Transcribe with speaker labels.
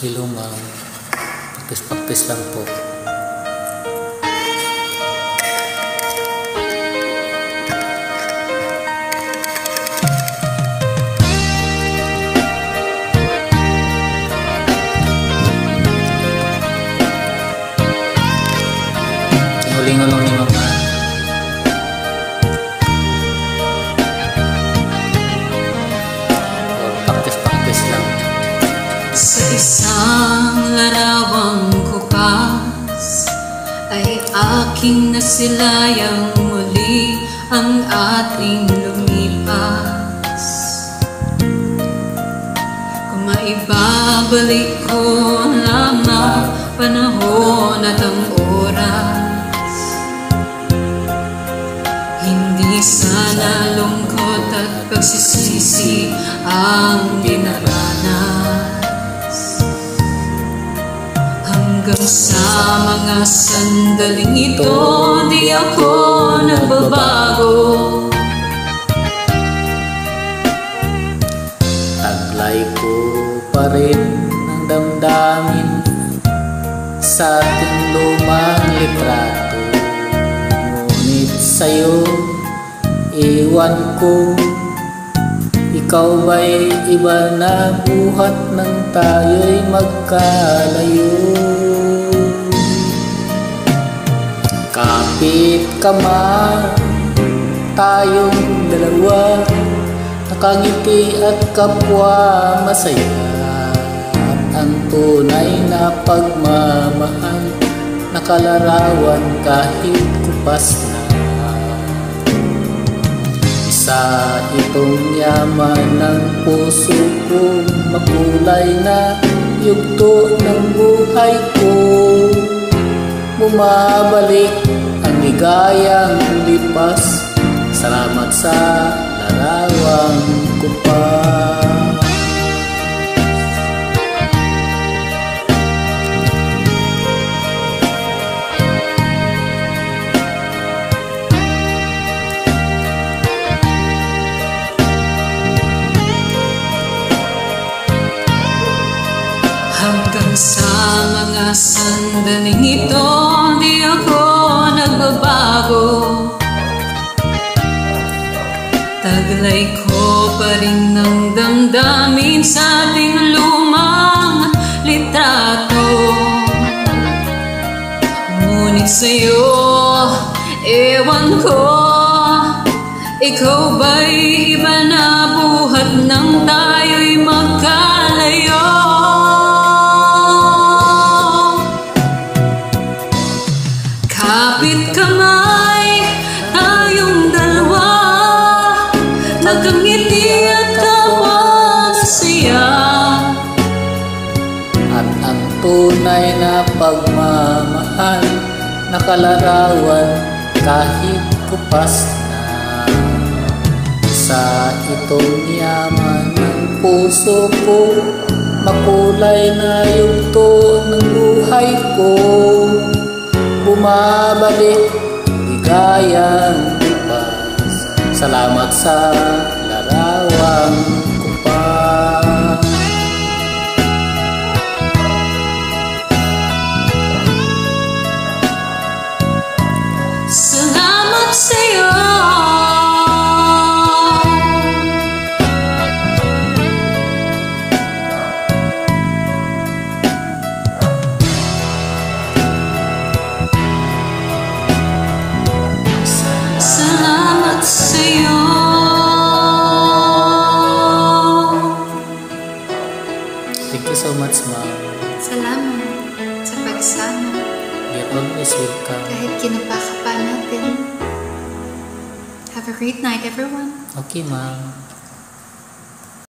Speaker 1: Hello ma'am, practice lang po. Huling-hulong ni mama. Practice lang.
Speaker 2: Sa isang larawang kupas ay aking nasilayang muli ang ating lumipas. Kung maibabalik ko lamang panahon at ang oras, hindi sana lungkot at pagsisisi ang dinaranas. Hanggang sa mga sandaling ito, di ako nagbabago.
Speaker 1: Taglay ko pa rin ang damdamin sa ating lumang litrato. Ngunit sa'yo, iwan ko, ikaw ba'y iba na buhat nang tayo'y magkalayo? Kapit kamay tayong dalawa, nakangiti at kapwa masaya. At ang tunay na pagmamahal, nakalarawan kahit kupas na. Sa itong yaman ng puso ko, makulay na yugto ng buhay ko. Bumabalik ang ligayang lipas, salamat sa larawang kupas.
Speaker 2: Hanggang sa mga sandaling ito, di ako nagbabago. Taglay ko pa rin ng damdamin sa ating lumang litrato. Ngunit sa'yo, ewan ko, ikaw ba'y iba na buhat nang tayo'y magkalayo? Kapit kamay tayong dalawa, magkangiti at kapwa masaya.
Speaker 1: At ang tunay na pagmamahal, nakalarawan kahit kupas na. Sa itong yaman ng puso ko, makulay na yugto ng buhay ko. Bumabalik ligayang lipas, salamat sa larawang kupas.
Speaker 2: Salamat sa'yo. Salamat sa'yo.
Speaker 1: Thank you so much, ma'am.
Speaker 2: Salamat sa pagsama.
Speaker 1: You're always welcome.
Speaker 2: Kahit kinapa ka pa natin. Have a great night, everyone.
Speaker 1: Okay, ma'am.